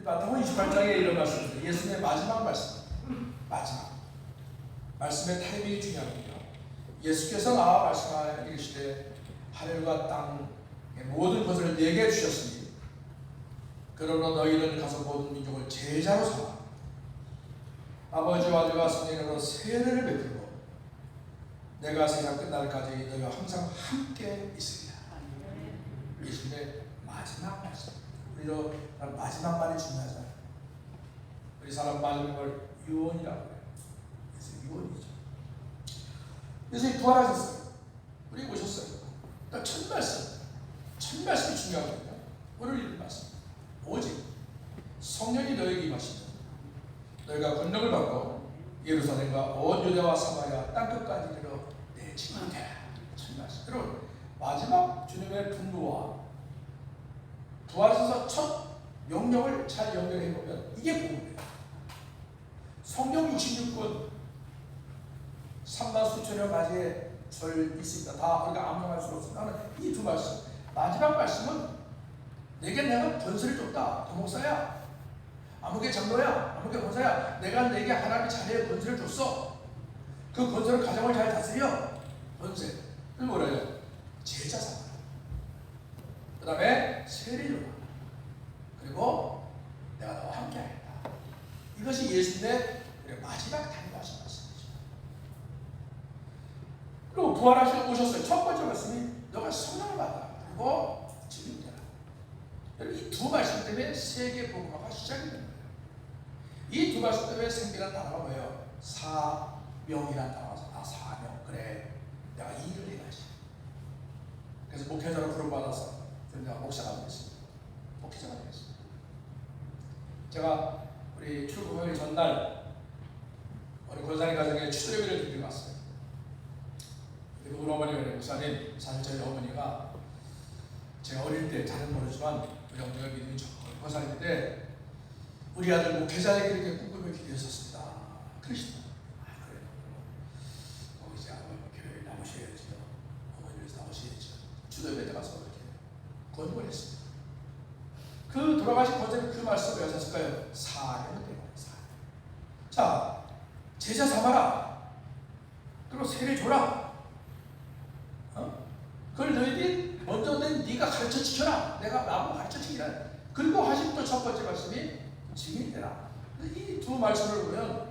마태복음 28장에 이런 말씀입니다. 예수님의 마지막 말씀. 마지막. 말씀의 타이밍이 중요합니다. 예수께서 나와 말씀하여 이르시되 하늘과 땅의 모든 것을 내게 주셨으니 그러므로 너희는 가서 모든 민족을 제자로 삼아 아버지와 아들과 성령으로 세례를 베풀고 내가 세상 끝날까지 너희와 항상 함께 있으리라. 예수님의 마지막 말씀. 우리도 마지막 말이 중요하잖아요. 우리 사람 마지막을 유언이라고 해요. 그래서 유언이죠. 예수님이 부활하셨어요. 우리 오셨어요. 그러니까 첫 말씀. 첫 말씀이 중요하거든요. 오늘 읽은 말씀. 오직 성령이 너에게 임하시면 너희가 권능을 받고 예루살렘과 온 유대와 사마리아 땅끝까지 이르러 내 증인이 되라. 첫 말씀. 여러분 마지막 주님의 분부와 부활하셔서 첫 명령을 잘 연결해 보면 이게 복음이에요. 성경 66권 3만 수천여 가지의 절 있습니다. 다 우리가 암송할 수 없습니다. 나는 이 두 말씀. 마지막 말씀은 내게 내가 권세를 줬다. 도목사야, 아무개 장로야, 아무개 권사야, 내가 내게 하나님이 자네의 권세를 줬어. 그 권세를 가정을 잘 다스려. 권세. 그게 뭐래요? 제자 삼아. 그 다음에 세례를 받아. 그리고 내가 너와 함께 하겠다. 이것이 예수님의 마지막 단도하신 말씀이죠. 그리고 부활하시고 오셨어요. 첫 번째 말씀이 너가 성령을 받아. 그리고 증인되라. 이 두 말씀 때문에 세계 복음화가 시작이 됩니다. 이 두 말씀 때문에 생기는 단어가 뭐예요? 사명이라는 단어가 사명. 그래, 내가 이 일을 해야지. 그래서 목회자로 부름받아서 내가 목사가 되겠습니다. 목회자가 되겠습니다. 제가 우리 출국하기 전날 우리 권사님 가정에 추수 예배를 드리러 갔어요. 그리고 우리 어머니가 그래요. 목사님, 사실 저희 어머니가 제가 어릴 때 잘은 모르지만 우리 어머니가 믿음이 좋은 권사님인데 우리 아들 목회자에게 이렇게 꿈꾸며 기도했었습니다. 그러시더라고요. 아, 그래요. 이제 교회에 나오셔야지요. 어머니를 나오셔야죠. 추수 예배 때 가서 이렇게 권고를 했습니다. 그 돌아가신 권사님 그 말씀을 왜 하셨을까요? 사명을 때문에. 사명. 자, 제자 삼아라. 그리고 세례 줘라. 그걸 너희들이 먼저 네가 가르쳐 지켜라. 내가 나보고 가르쳐 지키라. 그리고 하신 또 첫 번째 말씀이 증인이 되라. 이 두 말씀을 보면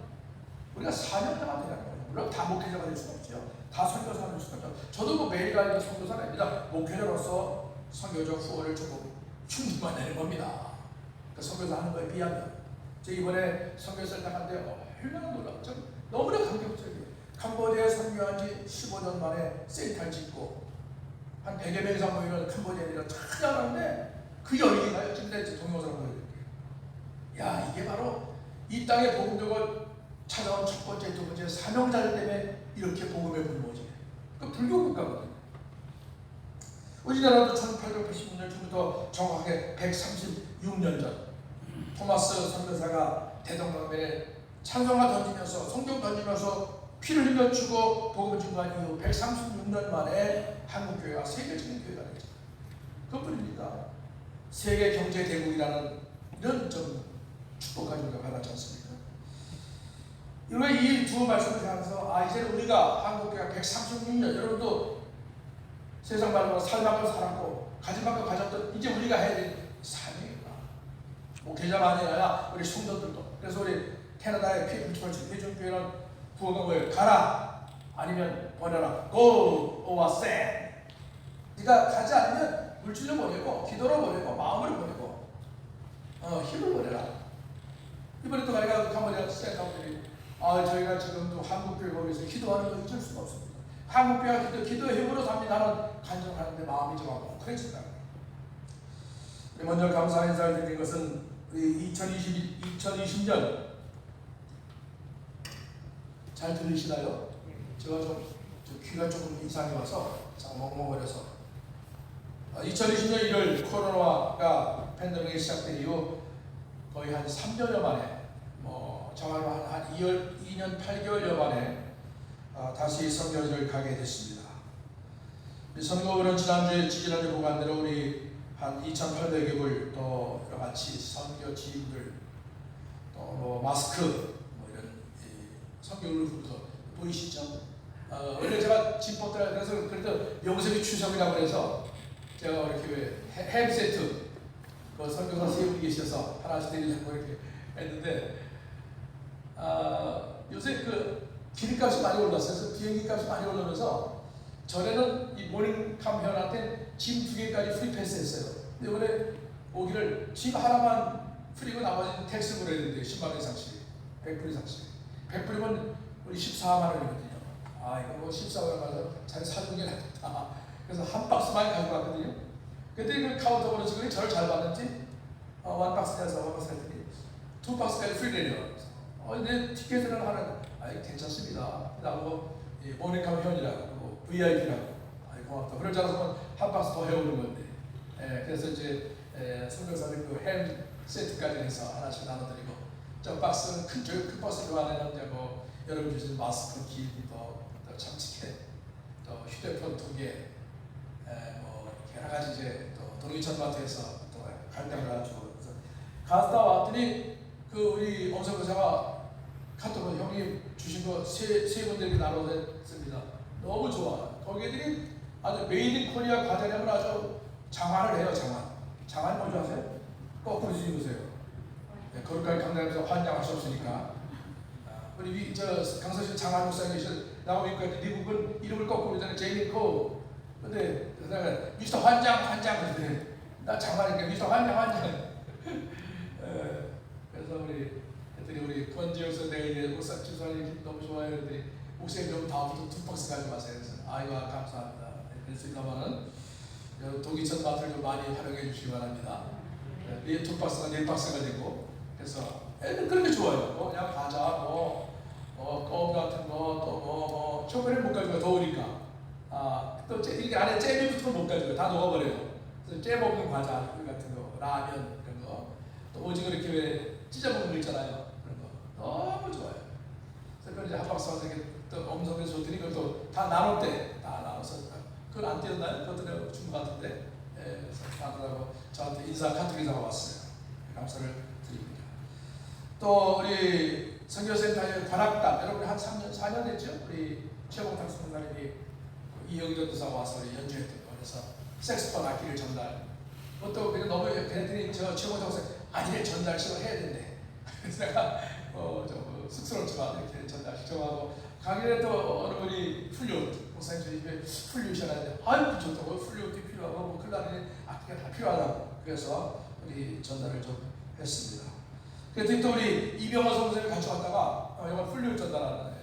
우리가 사명자가 되라는 거예요. 물론 다 목회자가 될 수가 없죠. 다 선교사가 될 수가 없죠. 저도 뭐 매일 가는 선교사가 아닙니다. 목회자로서 선교적 후원을 조금 충분만 내는 겁니다. 그 선교사 하는 거에 비하면. 저 이번에 선교사를 나갔는데 얼마나 놀랍죠. 너무나 감격적이에요. 캄보디아에 선교한 지 15년 만에 센터를 짓고 한 100여 명 이상 모이는 캄보디아인이라 찾아가는데 그 열기가요. 지금 내가 동영상을 보여드릴게요. 야, 이게 바로 이 땅의 복음적을 찾아온 첫 번째, 두 번째 사명자들 때문에 이렇게 복음의 불모지. 그 불교 국가거든요. 우리나라도 1886년 전부터 정확하게 136년 전 토마스 선교사가 대동강변에 찬송가 던지면서 성경 던지면서 피를 흘려 주고 복음을 증거한 이후 136년 만에 한국교회가 세계적인 교회가 되죠. 그뿐입니다. 세계 경제 대국이라는 이런 좀 축복까지 우리가 받았지 않습니까? 이 두 말씀을 하면서 이제 우리가 한국교회가 136년 여러분도 세상 말로 살만큼 살았고 가진만큼 가졌던 이제 우리가 해야 될 사명이다. 목회자만이 아니라 우리 성도들도. 그래서 우리 캐나다의 회중교회는 구호가 뭐예요? 가라 아니면 버려라. Go or send. 네가 가지 않으면 물질로 보내고 기도로 보내고 마음으로 보내고 힘을 보내라. 이번에 또 우리가 캄보디아 센터들이 저희가 지금도 한국교회 거기서 기도하는 거 잊을 수가 없습니다. 한국교회가 기도의 힘으로 삽니다는 간증하는데 마음이 좀 뭉클해진다. 먼저 감사 인사를 드린 것은 우리 2020년 잘 들리시나요? 제가 좀 귀가 조금 이상이 와서 먹먹거려서 2020년 1월 코로나가 팬데믹이 시작된 이후 거의 한 3년여 만에 정확히 한 2년 8개월여 만에 다시 선교를 가게 됐습니다. 우리 선교부는 지지난주 보관대로 우리 한 2,800여 불, 또 여러 가지 선교 지인들, 또 마스크, 이런 선교 울프부터 보이시죠? 원래 제가 진포때 그래서 그래도 영성이 추석이라고 해서 제가 이렇게 햄 세트 그 선교사 세 분이 계셔서 하나씩 드리려고 이렇게 했는데 요새 그 기름값이 많이 올랐어요. 그래서 비행기값이 많이 올라면서 전에는 이 모닝캄 회원한테 짐 2개까지 프리 패스 했어요. 근데 이번에 오기를 짐 하나만 프리고 나머지는 텍스 물어야 되는데 10만 원 이상씩, 100불 이상씩. 100불이면 우리 14만 원이거든요. 이거 뭐 14만 원 가서 잘 사주는 게 낫겠다. 그래서 한 박스만 가져갔거든요. 근데 그 카운터 보는 직원이 저를 잘 봤는지 원 박스 내서 원 박스 했더니 2박스까지 프리래요. 근데 티켓을 하는 괜찮습니다. 나보고 모닝캄 회원이라고 VIP라고 고맙다. 그럴 줄 알았으면 한 박스 더 해오는 건데. 그래서 이제 선교사님 그 햄 세트까지 해서 하나씩 나눠드리고 저 박스는 큰 박스 그 안에는 이제 뭐 여러분 주신 마스크, 기기, 또 참치캔, 또 휴대폰 2개, 뭐 여러 가지 이제 또 동이천마트에서 또 갈 때마다 주고 그래서 갔다 왔더니 그 우리 엄선교사가 카톡으로 형님 주신 거 세 분들에게 나눠드렸습니다. 너무 좋아. 거기 애들이 아주 메이드 인 코리아 과자량을 아주 장안을 해요. 장안 뭔지 아세요? 거꾸로 뒤집으세요. 거기까지 강남에서 환장할 수 없으니까. 우리 강서시 장안 목사님이 나오고 있고 미국은 이름을 거꾸로 그러잖아요. 제이코. 근데 미스터 환장 그러더래. 나 장안이니까 미스터 환장. 그래서 우리 권지영서 내일 목사 주사님 너무 좋아요. 그랬더니 목사님 좀 다음부터 2박스 가져가세요. 그래서 아이고 감사합니다. 그랬을까만은 동이천 마트를 좀 많이 활용해 주시기 바랍니다. 2박스가 4박스가 되고 그래서 애들 그렇게 좋아요. 그냥 과자, 껌 같은 거, 또 초콜릿 못 가져가 더우니까. 또 이게 안에 잼이 붙으면 못 가져가 다 녹아버려요. 그래서 잼 없는 과자 같은 거, 라면 그런 거, 또 오징어 이렇게 찢어 먹는 거 있잖아요. 그런 거 너무 좋아요. 그래서 이제 한 박스 와서 또 엄성에서 줬더니 그것도 다 나눌 때 다 나눠서 그건 안 띄었나요? 그것도 준 것 같은데. 그래서 나누라고 저한테 인사 카톡에서 왔어요. 감사를 드립니다. 또 우리 선교센터의 관악단 여러분 한 3년 4년 됐죠? 우리 최봉탁 선생님이 이영희 전도사가 와서 우리 연주했던 거 그래서 색스폰 악기를 전달. 그것도 그냥 너무 그랬더니 저 최봉탁 선생님 아니래 전달식을 해야 된대. 그래서 내가 좀 쑥스럽지만 이렇게 전달 시청하고 강연에 또 어느 분이 플룻 목사님 저희 집에 플룻이 하나인데 아유 좋다고 플룻이 필요하고 뭐 클라리넷 악기가 다 필요하다고 그래서 우리 전달을 좀 했습니다. 그랬더니 또 우리 이병헌 선생님 같이 왔다가 이번 플룻 전달하는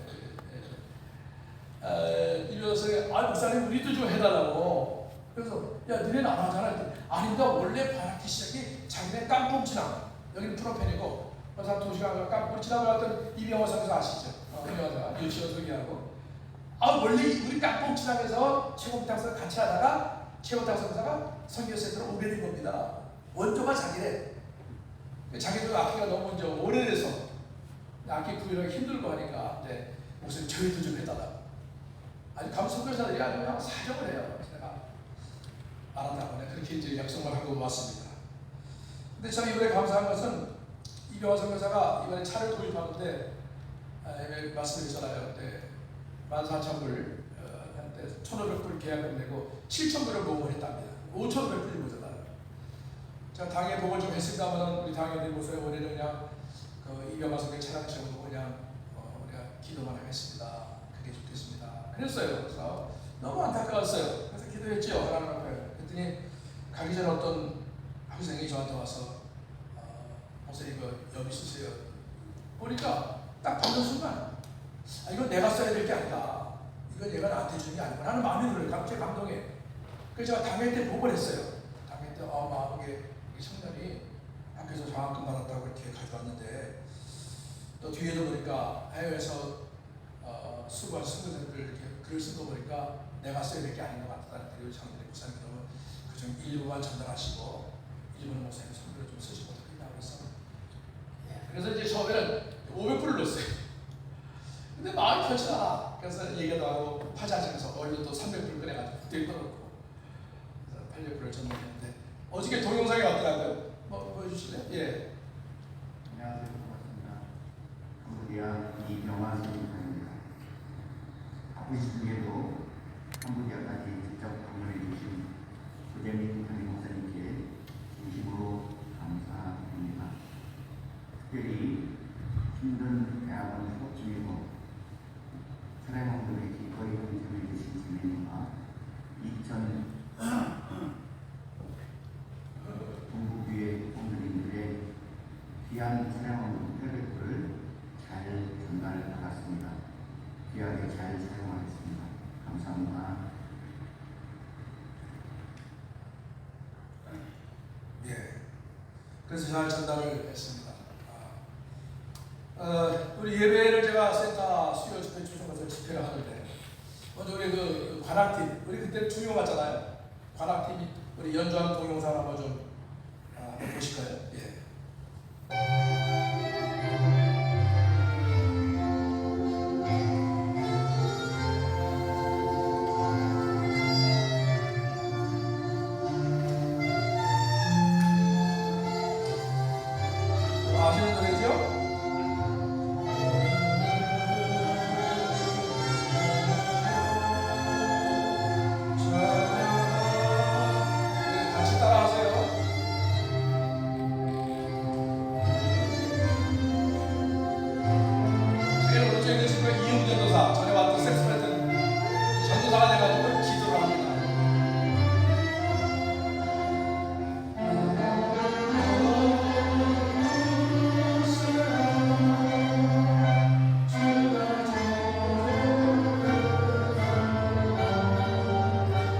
이병헌 선생님 목사님 우리도 좀 해달라고 그래서 야 너네는 안 하잖아. 아니다 원래 바라키 시작이 자기네 깜뽕 지나 여기는 프로펜이고 그래서 한 2시간 깜뽕 지나갔던 이병헌 선생님 아시죠? 이병헌 유치원 소개하고 원래 우리 깜뽕 지나면서 최고부탁서 같이 하다가 최고부탁서가 선교센터로 오게 된 겁니다. 원조가 자기래. 자기도 악기가 너무 이제 오래돼서 악기 구하기가 힘들고 하니까 목사님 저희도 좀 해달라고. 아주 감성교사들이 아주 그냥 사정을 해요. 제가 알았다고 그렇게 이제 약속을 하고 왔습니다. 근데 참 이번에 감사한 것은 이병헌 선교사가 이번에 차를 구입하는데 말씀드렸잖아요. 14,000불 한때 1,500불 계약금 내고 7,000불을 모금을 했답니다. 5,500불이 모자라요. 제가 당에 보고 좀 했습니다만 우리 당연히 모습에 원래는 그냥 이병헌 선교 차량 채우고 그냥 우리가 기도만 하겠습니다. 그게 좋겠습니다. 그랬어요. 그래서 너무 안타까웠어요. 그래서 기도했죠. 하나님 앞에. 그랬더니 가기 전에 어떤 학생이 저한테 와서 목사님 이거 여비 쓰세요. 보니까 딱 받는 순간 이건 내가 써야 될 게 아니다. 이건 얘가 나한테 주는 게 아니구나 하는 마음이 들어요. 갑자기 감동해. 그래서 제가 당회 때 보고를 했어요. 당회 때 마음에 청년이 학교에서 장학금 받았다고 이렇게 가져왔는데 또 뒤에도 보니까 해외에서 수고한 선교사들 이렇게 글을 쓴 거 보니까 내가 써야 될 게 아닌 것 같다는 그리고 장로님 목사님께서는 그중 일부만 전달하시고 일부는 목사님 선교를 좀 쓰시면 어떻겠냐고 그래서 그래서 이제 처음에는 500불을 넣었어요. 근데 마음이 편치다. 그래서 얘기도 하고 화장실에서 얼른 또 300불 꺼내가지고 그때 떠놓고 800불을 전달했는데 어저께 있더라고요. 보여주실래요? 예. 안녕하세요. 반갑습니다. 캄보디아 이병환 선생님입니다. 바쁘신 중에도 캄보디아까지 직접 방문해 주신 조재민 담임 목사님께 진심으로 감사드립니다. 특별히 힘든 대학원 수업 중에도 사랑원들의 기꺼이 동참해 주신 주님과 2000 동북교회 성도님들의 귀한 찬양원 혈액을 잘 전달받았습니다. 귀하게 잘 사용하겠습니다. 감사합니다. 예. 그래서 잘 전달을 했습니다. 우리 예배를 제가 센터 수요 집회 초청해서 집회를 하는데 먼저 우리 그 관악팀, 우리 그때 중요 맞잖아요. 관악팀이 우리 연주하는 동영상 한번 좀 보실까요? 예. 아시는 노래죠? 같이 따라하세요. 제일 오른쪽에 있는 친구가 이용 전도사, 전에 왔던 섹스프레튼 전도사가 돼가지고 기도를 합니다.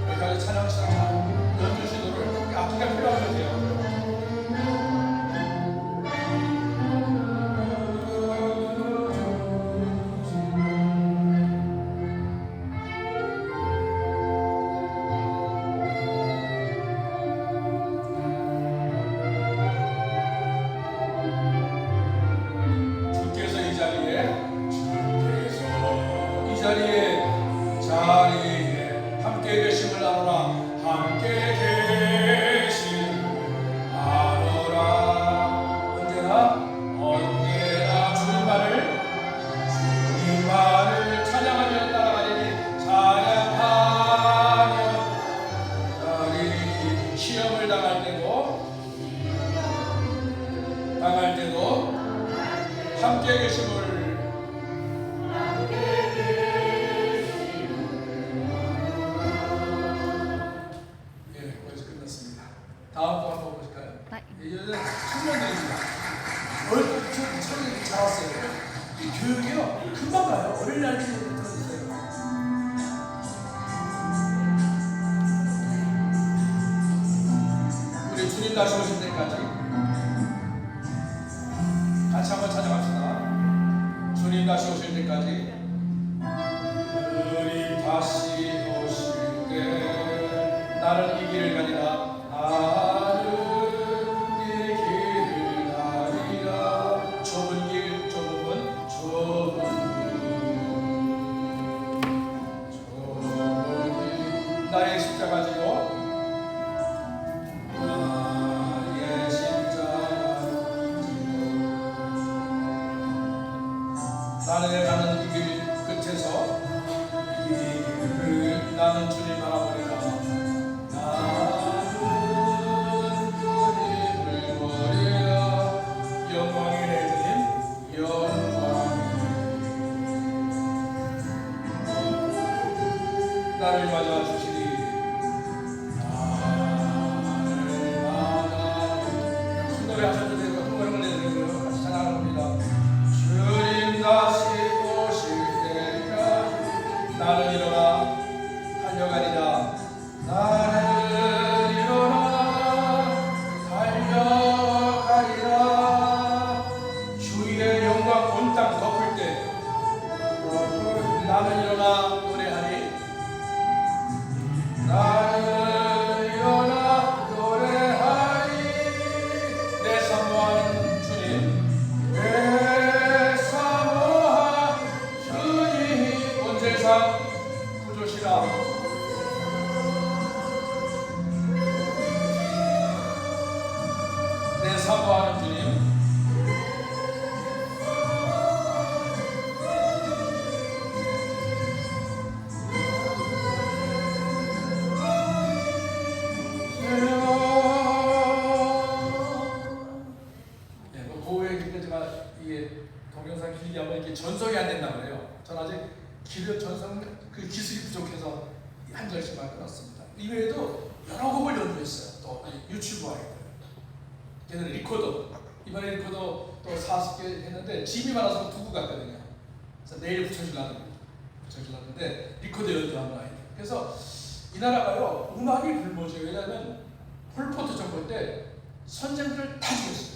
여기까지 찬양 시작 연주 시도를 악기가 필요한 거죠. 주께서 이 자리에 함께 계심을 아노라. 함께 계심을 아노라. 언제나 주님만을 찬양하며 따라가리니 찬양하며 따라가리니. 시험을 당할 때도 함께 계심을. 예, 거기서 끝났습니다. 다음 거 한번 보실까요? 이제는 청년들입니다. 어릴 때부터 청년들이 잘 왔어요. 이 교육이요 금방 가요. 어릴 날부터 들어주세요. 우리 주님 다시 오실 때까지 같이 한번 찾아갑시다. 주님 다시 오실 때까지. 주님 다시 오실 때 나는 이 길을 가리라. 나는 이 길을 가리라. 좁은 길, 좁은 길. 나의 십자가 지고 나는 가는 이 길 끝에서 나는 주님 바라보리라. 나는 주님을 보리라. 영광의 내 주님, 영광. 나를 맞아 주시리. 나를 맞아. 무슨 노래 하셔도 되고 흥얼흥얼 내드리고요. 같이 찬양하는 겁니다. 주님 다시 오실 때까지 나는 일어나 달려가리라. 나는 일어나 달려가리라. 주의 영광 온 땅 덮을 때 나는 일어나 노래하리. 사모하는 주님, 동영상 길게 하면 이게 전송이 안 된다고 그래요. 전 아직 기력 전송 그 기술이 부족해서 한 절씩만 끊었습니다. 이외에도 여러 곡을 연주했어요. 또 유튜브 아이들, 걔는 리코더, 이번에 리코더 또 40개 했는데 짐이 많아서 두고 갔거든요. 그래서 내일 붙여주려는데 리코더 연주하는 아이들. 그래서 이 나라가요 음악이 불모지예요. 왜냐하면 폴포트 정부 때 선생들을 다 죽였어요.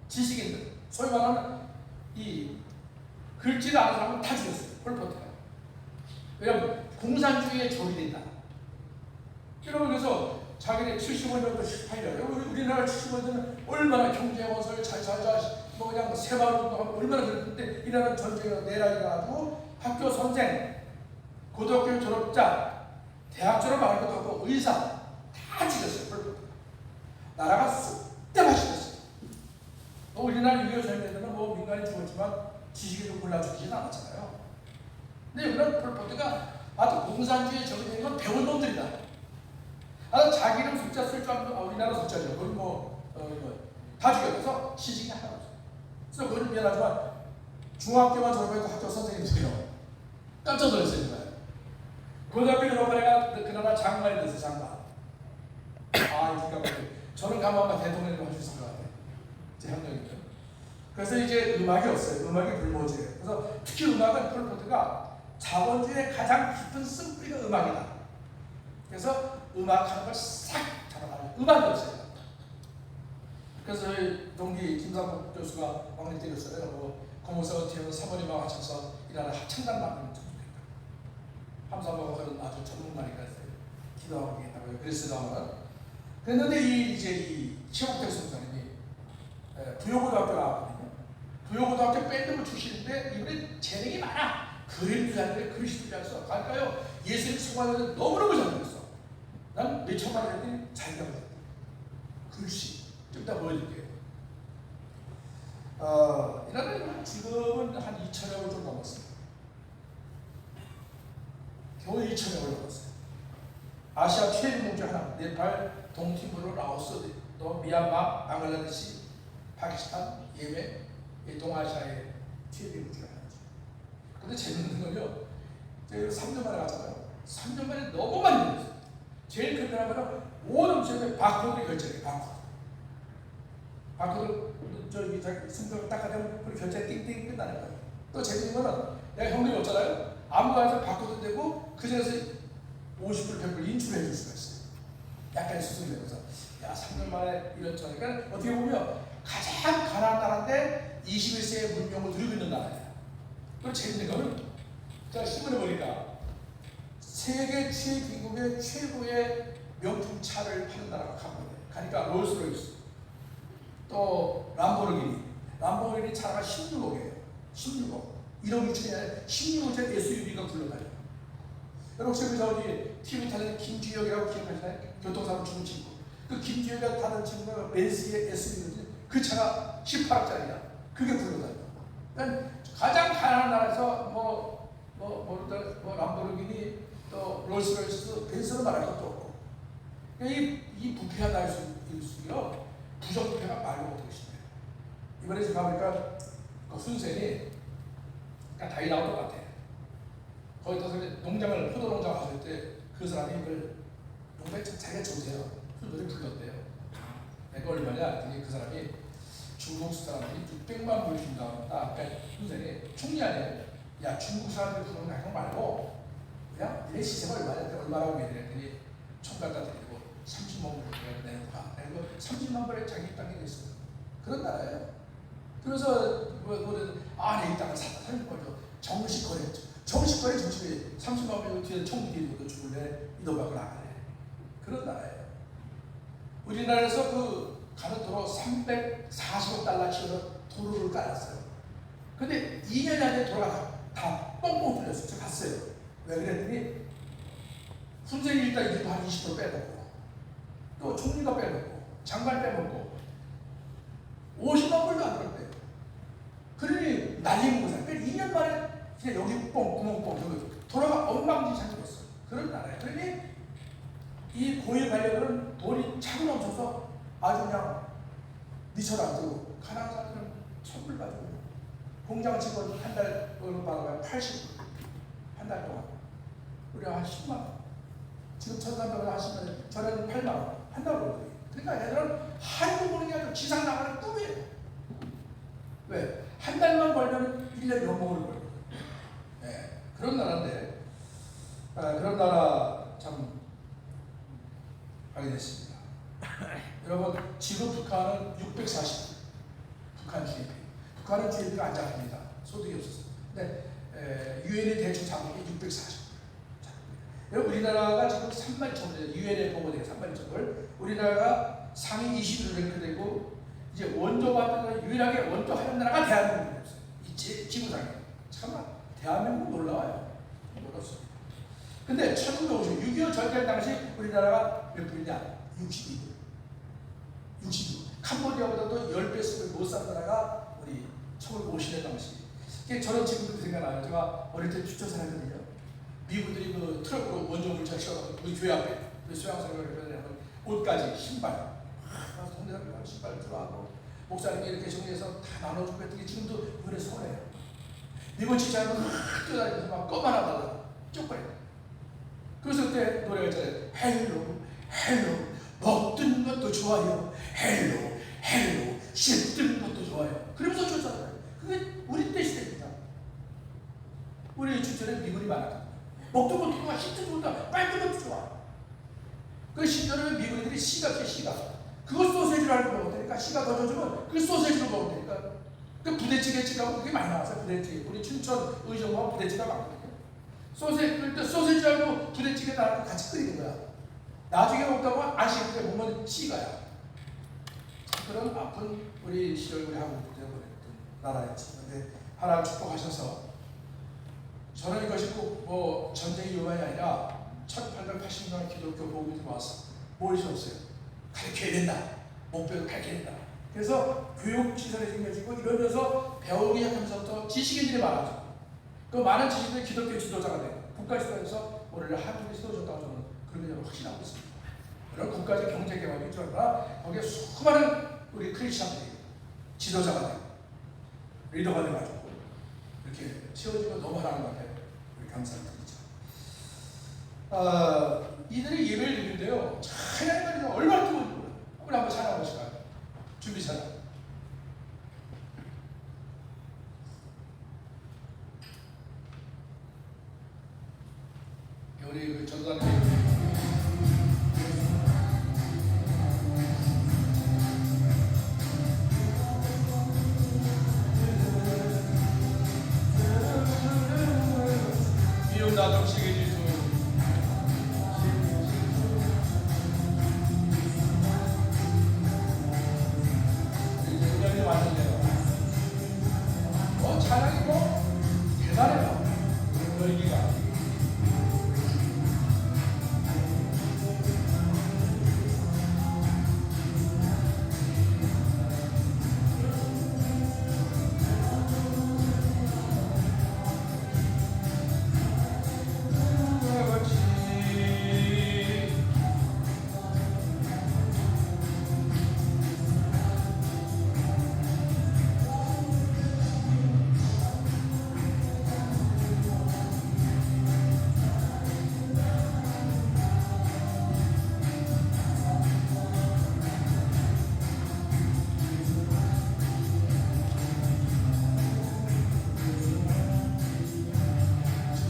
지식인들, 소위 말하는 이 긁지를 않은 사람은 다 죽였어요. 폴포트가. 왜냐하면 공산주의에 조리된다. 여러분, 그래서 자기네 75년부터 18년, 우리나라 75년은 얼마나 경제원설 잘 살자, 뭐 그냥 새마을운동하고 얼마나 그랬는데, 이 나라는 전쟁에 내라가지고 학교 선생, 고등학교 졸업자, 대학 졸업할 것도 없고 의사 다 죽였어요. 폴포트. 나라가 쑥대가 죽였어요. 우리나라 6.25 전쟁에는 뭐 민간이 죽었지만 지식인도 골라 죽이진 않았잖아요. 근데 우리나라 폴포트가 아주 공산주의에 적용된 건 배운 놈들이다. 자기는 숫자 쓸 줄 알고, 우리나라 숫자죠. 그건 다 죽여서 지식이 하나 없어요. 그래서 그건 미안하지만 중학교만 졸업해도 학교 선생님들이요. 깜짝 놀랐어요. 고등학교 졸업하니까 그나마 장관이 됐어요. 장관. 이거 저는 가면 아마 대통령님 할 수 있을 것 같아요. 제 학력이죠. 그래서 이제 음악이 없어요. 음악이 불모지예요. 그래서 특히 음악은 폴포트가 자본주의의 가장 깊은 쓴뿌리가 음악이다. 그래서 음악하는 걸 싹 잡아가요. 음악이 없어요. 그래서 동기 김상국 교수가 왕래 때 교수예요. 고무서 뒤에는 사모님하고 합쳐서 이라는 합창단 만드는 좀 함사모가 그런 아주 전문가니까 기도하고 계겠다고요. 그랬으나 그랬는데 이 최국택 선생님이 부여고등학교 나왔거든요. 부여고등학교 밴드부 출신인데 이분이 재능이 많아. 그림도 잘 돼, 글씨도 잘 써. 그러니까요 예술 소관을 너무너무 잘 그렸어. 난 몇 천만 원 했더니 자기가 그렸대. 글씨 좀 이따 보여줄게요. 이 나라는 지금은 한 2천여을 좀 넘었어요. 겨우 2천여을 넘었어요. 아시아 최대 중 하나, 네팔, 동티모르, 라오스, 또 미얀마, 방글라데시, 파키스탄, 예멘, 동아시아의 최대 중 하나죠. 근데 재밌는 건요, 제가 3년 만에 갔잖아요. 3년 만에 너무 많이 늘었어요. 제일 큰 나라는 모든 지역에 바코드를 결제해요. 바코드 저기 승격을 딱 하면 그 결제 띵띵 끝나는 거예요. 또 재밌는 거는 내가 현금이 없잖아요. 아무거나 바코드 되고 그 중에서 50불, 100불 인출해 줄 수가 있어요. 약간의 수수료 내면서. 야, 3년 만에 이런 저니까 어떻게 보면 가장 가난한 나라인데 21세기의 문명을 누리고 있는 나라예요. 그리고 재밌는 거는 제가 신문에 보니까 세계 최빈국의 최고의 명품 차를 파는 나라가 캄보디아. 가니까 롤스로이스, 또 람보르기니 차가 16억이에요. 16억. 1억 6천이 16억짜리 SUV가 굴러다녀요. 여러분 혹시 저기 TV 타는 김주혁이라고 기억하시나요? 교통사고 죽은 친구. 그 김주혁이 타는 친구가 벤츠의 SUV, 그 차가 18억짜리야. 그게 굴러다녀요. 그러니까 가장 가난한 나라에서 람보르기니, 또 롤스로이스, 벤츠는 말할 것도 없고. 이 부패한 나라일수록요 부정부패가 말로 못하기 심해요. 이번에 제가 가보니까 그 순센이 그러니까 다이 나온 것 같아. 거기 가서 농장을, 포도 농장 갔을 때 그 사람이 이걸 농장에 자기가 줘세요. 그 노래 불렀대요. 내가 얼마냐? 그 사람이 중국 사람들이 600만 불 준다고 한다. 그러니까 순센이 총리 아니에요. 야, 중국 사람들 부르는 거 말고 그냥 내 시세가 얼마라고 얘기했더니 총 갖다 드리고 30만 불을 내놓을까? 그리고 30만 불에 자기 땅이 됐어요. 그런 나라예요. 그래서 내 이 땅을 샀다. 사는 거죠. 정식거래했죠. 정식거래 30만 불 뒤에 총 뒤에도 죽을래? 이도 받고 나가래. 그런 나라예요. 우리나라에서 그 가는 도로 340억 달러치로 도로를 깔았어요. 근데 2년 안에 도로가 다 뻥뻥 뚫렸어요. 제가 갔어요. 왜 그랬더니 훈센이 일단 한 20% 빼먹고, 또 총리가 빼먹고, 장관 빼먹고, 50만 불도 안 들었대요. 그러니 난리 먹고 살. 2년 만에 그냥 여기 뻥 구멍 뻥 여기 돌아가 엉망진창이 됐어. 그런 나라예요. 그러니 이 고위 관료들은 돈이 차고 넘쳐서 아주 그냥 미쳐나고 가난한 사람들은 천불 가지고 공장 직원 한 달 월급 받아가 80불 한 달 동안 우리가 한 10만 원 지금 1,300원 하시면 전에는 8만 원 한 달 월급이. 그러니까 얘들은 한국 보는 게 아니라 지상 나가는 꿈이에요. 왜? 한 달만 벌면 1년 연봉을 벌고. 네, 그런 나라인데 그런 나라 참 하게 됐습니다. 여러분 지금 북한은 640 북한 GDP. 북한은 GDP가 안 작습니다. 소득이 없어서. 근데 유엔이 대충 잡은 게 640. 여러분 우리나라가 지금 31,000불 유엔에 보고되게 31,000불. 우리나라가 상위 20위로 랭크되고 이제 원조 받는 유일하게 원조 하는 나라가 대한민국이었어요. 이 지구상에. 참나 대한민국 놀라워요. 놀랐어요. 근데 1950 6.25 전쟁 당시 우리나라가 몇 불이냐? 62불. 62불. 캄보디아보다도 10배 못 산 나라가 우리 1950년 당시. 저는 지금도 생각나요. 제가 어릴 때 추천 살았거든요. 미국들이 그 트럭으로 원조 물차 씌워서 우리 교회 앞에 우리 수양생활을 하면 옷까지 신발 동네에 신발 들어가고 목사님이 이렇게 정리해서 다 나눠주고 했더니 지금도 눈에 손해요. 미국 직장은 학교 다니면서 막 껌 하나 받아 쪽팔려. 그래서 그때 노래가 있잖아요. 헬로 먹든 것도 좋아요. 헬로 씹든 것도 좋아요. 그러면서 쫓아가요. 그게 우리 때 시대입니다. 우리 주변에 미군이 많았다. 먹든 것도 좋아, 씹든 것도 좋아, 빨든 것도 좋아. 그 심지어는 미군들이 씨가. 그거 소세지를 알고 먹으면 되니까 씨가 더 져주면 그 소세지로 먹으면 되니까. 그 부대찌개 집하고 그게 많이 나왔어요. 부대찌개. 우리 춘천 의정부하고 부대찌개가 많거든요. 소세지 알고 부대찌개 나랑 같이 끓이는 거야. 나중에 먹다 보면 아시겠죠? 보면 씨가야. 그런 아픈 우리 시절 우리 한국 보냈던 나라였지. 근데 하나님 축복하셔서 저는 이것이 꼭 뭐 전쟁이 요만이 아니라 1880년 기독교 복음이 들어와서 뭘 줬어요? 가르쳐야 된다. 목표도 가르쳐야 된다. 그래서 교육시설이 생겨지고 이러면서 배우기 시작하면서부터 지식인들이 많아져. 그 많은 지식인들이 기독교 지도자가 돼요. 국가지도에서 오늘 한국이 세워졌다고 저는 그런 게 확신하고 있습니다. 이런 국가적 경제개발이 있잖아. 거기에 수많은 우리 크리스천들이 지도자가 되고 리더가 돼가지고 이렇게 세워지고 너무 하나님 앞에 우리 감사드리죠. 이들이 예배를 드리는데요. 찬양이 얼마나 뜨거운지 몰라요. 우리 한번 찬양하실까요? 준비 찬양. 우리 그 전도사님 미움 나정식의 지수 왔는데요. 찬양이 대단해요. 열기가.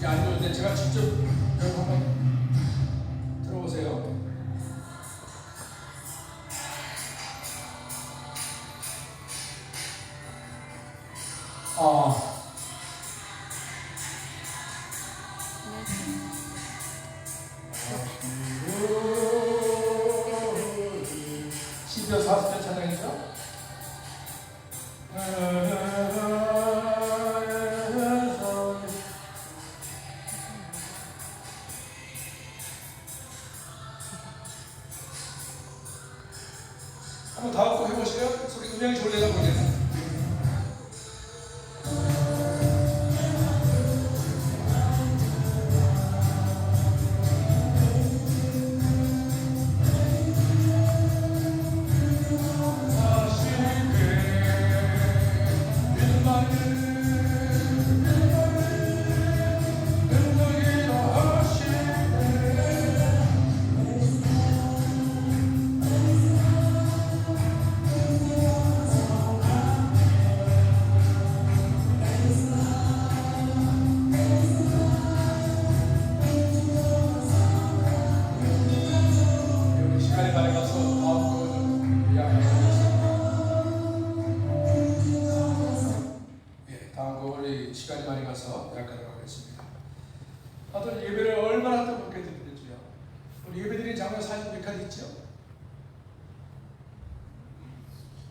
아니면 제가 직접 여러분 한번 들어보세요. 시편 40편 찬양이죠? 한번 다음 곡 해보실래요? 소리 음향이 좋을래나 모르겠네. 시간이 많이 가서 다음 곡을 좀 이야기하겠습니다. 예, 다음 곡을 시간이 많이 가서 약하도록 하겠습니다. 다들 예배를 얼마나 뜻밖에 드리는지요. 우리 예배드린 장면 사진 몇 칸 있죠?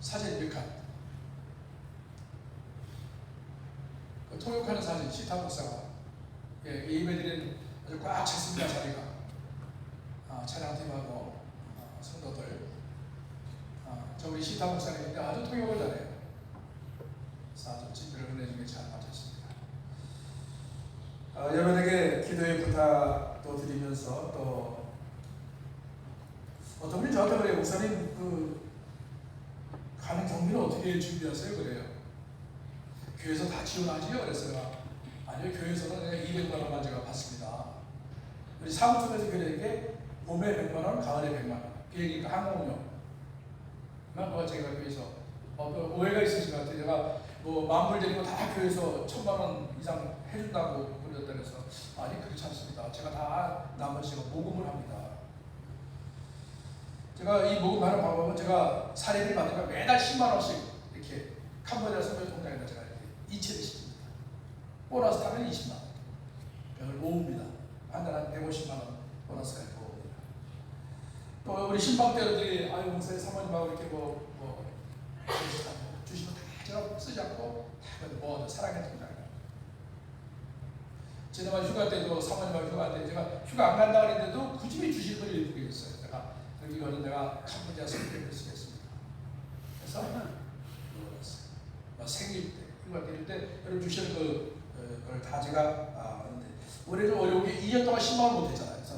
사진 몇 칸. 그 통역하는 사진 시타 목사가 예배드린 아주 꽉 찼습니다. 자리가. 찬양팀하고 성도들. 저 우리 시타 목사님인데 아주 통역을 잘해요. 그래서 아주 진들을 은혜중에 잘 마쳤습니다. 여러분에게 기도의 부탁도 드리면서 또 어떤 분이 저한테 그래요. 목사님 가는 경비는 어떻게 준비하세요? 그래요. 교회에서 다 지원하지요? 그래서 아니요, 교회에서는 내가 200만 원만 제가 받습니다. 우리 사무총에서 교회에게 봄에 100만 원, 가을에 100만 원. 비행기가 항공료. 그거 제가 교회에서 오해가 있으신 것 같아요. 제가 뭐 만불 드리고 다 교회에서 1000만 원 이상 해준다고 그러셨다 그래서 아니 그렇지 않습니다. 제가 다 나머지가 모금을 합니다. 제가 이 모금하는 방법은 제가 사례비 받으니까 매달 10만 원씩 이렇게 캄보디아 선교 통장에다 제가 이렇게 이체를 시킵니다. 보너스 타면 20만 원. 그걸 모읍니다. 한 달 한 150만 원 보너스까지 모읍니다. 또 우리 신방대원들이 아유 목사님 사모님하고 이렇게 주시면 다 제가 쓰지 않고 다 모아서 사랑의 통장에. 지난번 휴가 때도 사모님하고 휴가 때 제가 휴가 안 간다 그랬는데도 굳이 주실 분이 이렇게 있어요. 제가 이거는 내가 캄보디아 선교를 쓰겠습니다. 그래서 생일 때 휴가 때릴 때 여러분 주시는 그걸 다 제가 올해는 어려운게 2년 동안 10만 원 못했잖아요. 그래서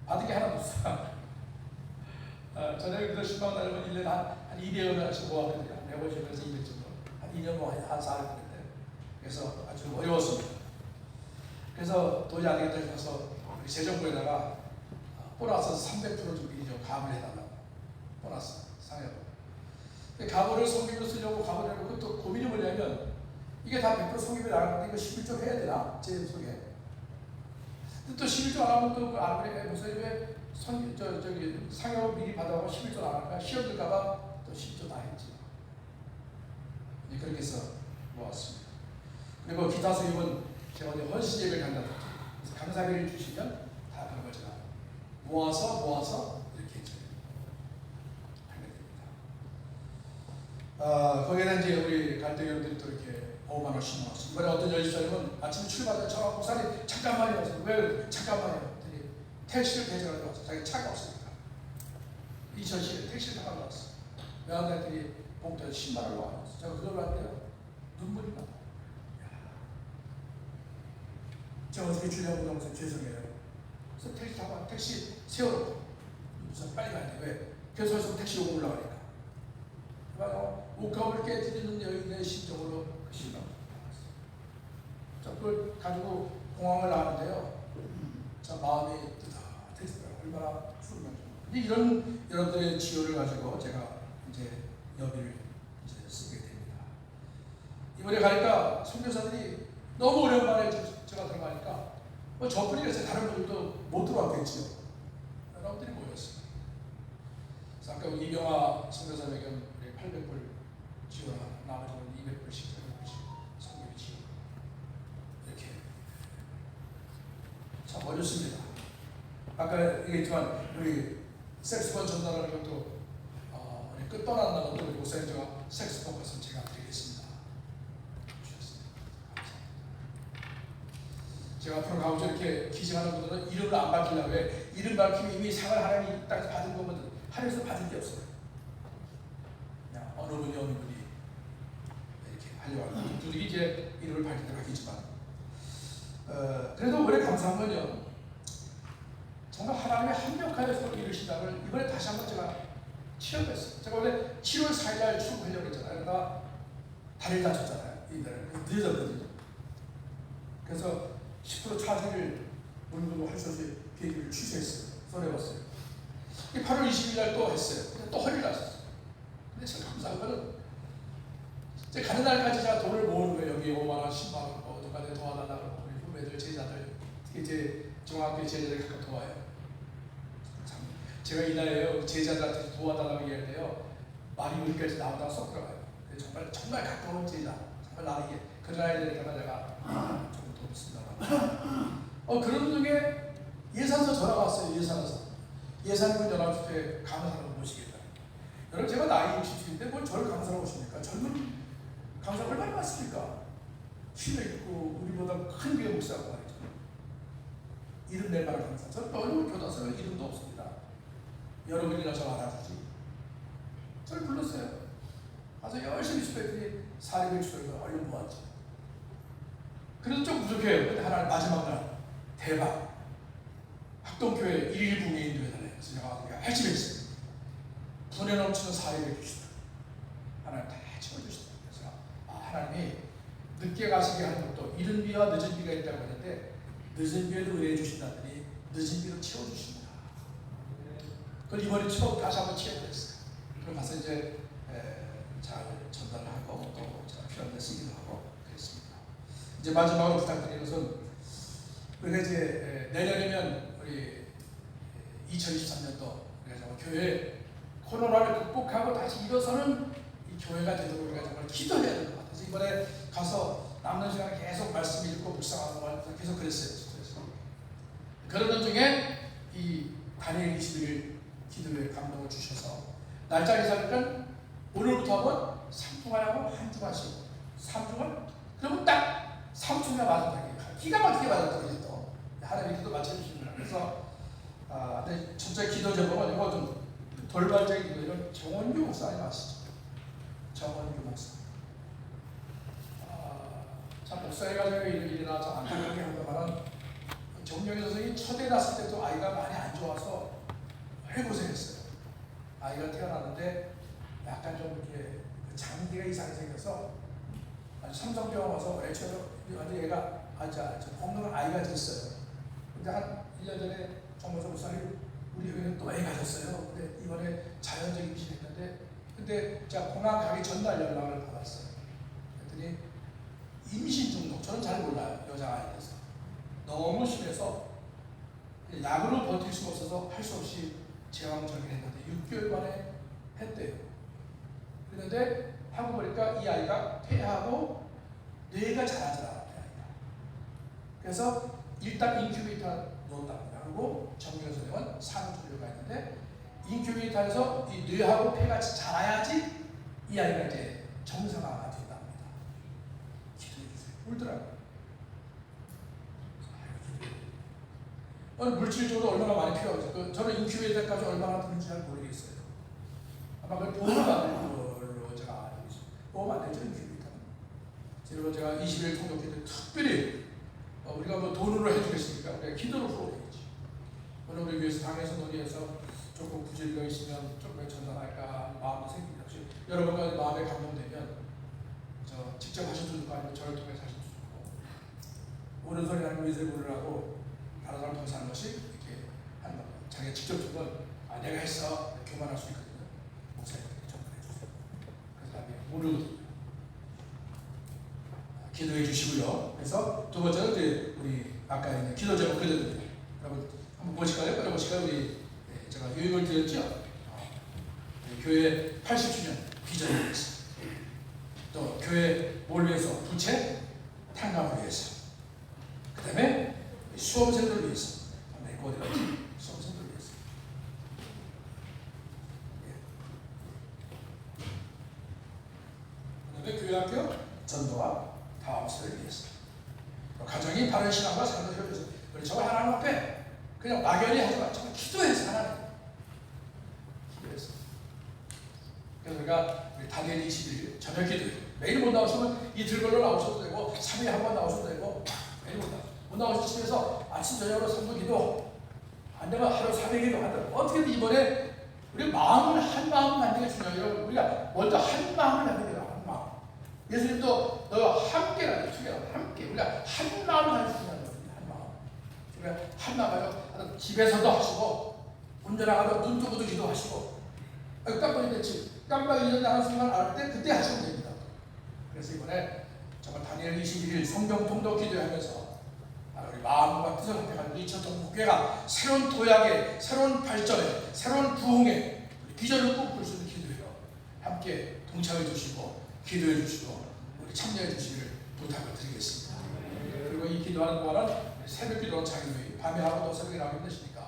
받은 게 하나도 없어요. 저녁에 그 10만 원 달면 1년에 한 200원 원씩 모아거든요. 매월시면서 200 정도. 한 2년 동안 한 4일 했는데 그래서 아주 어려웠습니다. 그래서 도저히 안 되겠다 싶어서 우리 재정부에다가 보너스 300% 좀 미리 좀 가압을 해달라고. 보너스 상여금. 근데 가보를 성기로 쓰려고 가보를 해놓고 또 고민이 뭐냐면 이게 다 100% 성기로 나가는데 이거 11조 해야 되나? 제 속에. 근데 또 11조 안 하면 또 안 그래. 무슨 왜 상여금 미리 받아가고 11조 안 할까? 시험 들까봐 또 10조 다 했지. 그렇게 해서 모았습니다. 그리고 기타 수입은 제가 어디 헌신 예배를 간다든지 감사비를 주시면 다 그런 걸 제가 모아서 이렇게 하게 됩니다. 거기에는 이제 우리 갈등여러분들이 또 이렇게 5만 원씩 모았어요. 이번에 어떤 여집사님은 아침에 출발해서 저랑 목사님 잠깐만요. 왜 잠깐만요? 택시를 대절하러 왔어. 자기 차가 없으니까. 2000시에 택시를 타고 왔어. 외환자들이 봉투에 10만 원을 와놨어. 제가 그걸 하는데요. 눈물이 나. 제가 어떻게 주려고 그러면서 죄송해요. 그래서 택시 타고 택시 세워놓고 우선 빨리 가야 돼. 왜? 교서에서 택시 오고 올라가니까. 옷값을 깨뜨리는 여인의 심정으로 그 신랑 자, 그걸 가지고 공항을 나왔는데요. 자, 마음이 뜨뜻해지더라고요. 얼마나 푸르면. 이제 이런 여러분들의 지효를 가지고 제가 이제 여비를 이제 쓰게 됩니다. 이번에 가니까 선교사들이 너무 오랜만에 제가 들어가니까 저뿐이 그래서 다른 분들도 못 들어왔겠지요. 여러분들이 모였어요. 그래서 아까 이병화 선교사에게 800불 지원하고 나머지는 200불씩 300불씩 선교비 지원 이렇게 참 어렵습니다. 아까 얘기했지만 우리 색스폰 전달하는 것도 우리 끝떠난다는 것도 목사님 제가 색스폰 것은 제가 드리겠습니다. 제가 앞으로 가보죠. 이렇게 기증하는 분들은 이름을 안 밝히려고 해. 이름 밝히면 이미 상을 하나님이 땅에서 받은 거거든. 하늘에서 받은 게 없어요. 감사한 정말 하나님의 완벽하게 서로 이루신다를 이번에 다시 한번 제가 체험했어요. 제가 원래 7월 4일 날 출국하려고 했잖아요. 그러다 다리를 다쳤잖아요. 이날은 늦었거든요. 그래서 10% 차질을 물고 할 수 없이 비행기를 취소했어요. 손해봤어요. 8월 20일 날 또 했어요. 근데 또 허리를 다쳤어요. 근데 제가 감사한 거는 이제 가는 날까지 제가 돈을 모으는 거예요. 여기 5만 원, 10만 원, 누가내 도와달라고 우리 후배들, 제자들, 특히 제 중학교 제자들 가끔 도와요. 참 제가 이 나이에요. 제자들한테 도와달라고 얘기하는데요. 말이 여기까지 나오다가 쏙 들어가요. 정말 가까운 제자. 정말 나는 이게 그런 아이들에게만 내가 조금 도움을 쓴다고. 그런 중에 예산서 전화가 왔어요. 예산군 연합주택 강사로 모시겠다. 여러분 제가 나이 60인데 뭘 저를 강사로 오십니까? 젊은 강사 얼마나 많습니까? 신뢰 있고 우리보다 큰 교회 목사고 말이죠. 이름 낼 만한 강사. 저는 어려운 교단서는 이름도 없습니다. 여러분이나 저 알아주지. 저를 불렀어요. 가서 열심히 수배들이 사립을 주소해서 얼른 모았죠. 그래도 좀 부족해요. 근데 하나는 마지막 날 대박. 학동교회 1일 붕괴 인도해달래요. 그래서 제가 열심히 했어요. 분에 넘치는 사립을 주시다. 하나님 다 채워주시다. 그래서 하나님이 늦게 가시게 하는 것도 이른 비와 늦은 비가 있다고 하는데 늦은 비에도 은혜해 주신다더니 늦은 비로 채워주십니다. 그걸 이번에 처음 다시 한번 체험했어요. 그럼 가서 이제 잘 전달하고 또 필요한 데 쓰기도 하고 그랬습니다. 이제 마지막으로 부탁드리는 것은 우리가 이제 내년이면 우리 2023년도 그래서 교회 코로나를 극복하고 다시 일어서는 이 교회가 되도록 우리가 정말 기도해야 될 것 같아요. 그래서 이번에 가서 남는 시간에 계속 말씀 읽고 묵상하고 계속 그랬어요. 그러는 중에 이 다니엘 21일 기도에 감동을 주셔서 날짜 계산은 오늘부터 한번 3주간 하고 한 주간 쉬고 3주간 그러면 딱 3주가 맞았다. 기가 막히게 맞았더니 또 하나님이 기도 맞춰주시는 그래서 진짜 기도 제목은 이거 좀 돌발적인 기도는 정원규 목사님 아시죠? 정원규 목사. 참 목사회가 일이나 참 안타깝게 합니다만 정영희 선생이 첫애 낳았을 때도 아이가 많이 안 좋아서 해고생했어요. 아이가 태어났는데 약간 좀 이렇게 장기가 이상하게 생겨서 삼성병원 와서 애초에 얘가 건강한 아이가 됐어요. 근데 한 1년 전에 정모서 목사님 우리 교회는 또 애 가졌어요. 근데 이번에 자연적인 임신했는데 근데 제가 공항 가기 전날 연락을 받았어요. 그랬더니 임신 중독, 저는 잘 몰라요. 여자아이라서 너무 심해서 약으로 버틸 수가 없어서 할 수 없이 제왕절개를 했는데 6개월 만에 했대요. 그런데 하고 보니까 이 아이가 폐하고 뇌가 자라더라. 그래서 일단 인큐베이터 넣었답니다. 그리고 정규현 선생은 산후조리가 있는데 인큐베이터에서 이 뇌하고 폐가 자라야지 이 아이가 이제 정상화가 된답니다. 기도해 주세요. 울더라고요. 물질적으로 얼마나 많이 필요하죠. 저는 인큐베이터까지 얼마나 드는지 잘 모르겠어요. 아마 그걸 보험 안 되는 걸로 제가 알고 있습니다. 보험 안 되죠, 인큐베이터는. 그리고 제가 20일 통역기도 특별히 우리가 뭐 돈으로 해주겠습니까? 우리가 기도로 풀어야지. 오늘 우리 위해서 당에서 논의해서 조금 부재리가 있으면 조금 전달할까 마음도 생깁니다. 혹시 여러분과 마음에 감동되면 직접 하셔도 좋고 아니면 저를 통해서 하셔도 좋고 오른손이 하는 미세물을 하고 다른 사람 통해서 하는 것이 이렇게 하는 겁니다. 자기가 직접 주면 내가 했어 교만할 수 있거든요. 목사님께 전달해 주세요. 그래서 나중에 모르거든요. 기도해 주시고요. 그래서 두 번째는 이제 우리 아까 있는 기도 제목 그대로입니다. 여러분 한번 보실까요? 여러분 우리 제가 교육을 드렸죠. 교회 80주년 비전을 위해서 또 교회 뭘 위해서 부채 탕감을 위해서 그 다음에 수험생들을 위해서 한번 읽어드렸죠. 수험생들을 위해서 그 다음에 교회학교 전도와 다음스를 위해서 가정이 바른 신앙과 삶을 위해서 우리 정말 하나님 앞에 그냥 막연히 하지 말고 정말 기도해서 하나님 기도해서 그래서 우리가 다니엘 20일 저녁 기도예요. 매일 못 나오시면 이틀 걸로 나오셔도 되고 3일에 한 번 나오셔도 되고 매일 못 나오셔도 나오셔서 집에서 아침 저녁으로 성도 기도 안 되면 하루 400일도 하든 어떻게든 이번에 우리 마음을 한 마음 만드는 게 중요해요. 여러분 우리가 먼저 한 마음을 만드는 거예요. 한 마음. 예수님도 너와 함께라는 중요해요. 함께 우리가 한 마음을 하는 게 중요한 거거든요. 한 마음. 그러니까 한 마음을 집에서도 하시고 운전하다가 눈 뜨고도 기도하시고 깜빡이 일어나는 순간 알 때 그때 하시면 됩니다. 그래서 이번에 정말 다니엘 21일 성경 통독 기도하면서 우리 마음과 뜻을 합해가지고 2000통 국회가 새로운 도약에, 새로운 발전에, 새로운 부흥에 비전을 꿈꿀 수 있는 기도예요. 함께 동참해 주시고 기도해 주시고 우리 참여해 주시기를 부탁을 드리겠습니다. 그리고 이 기도하는 동안은 새벽 기도는 자유로이 밤에 하고 또 새벽에 나오기 힘드시니까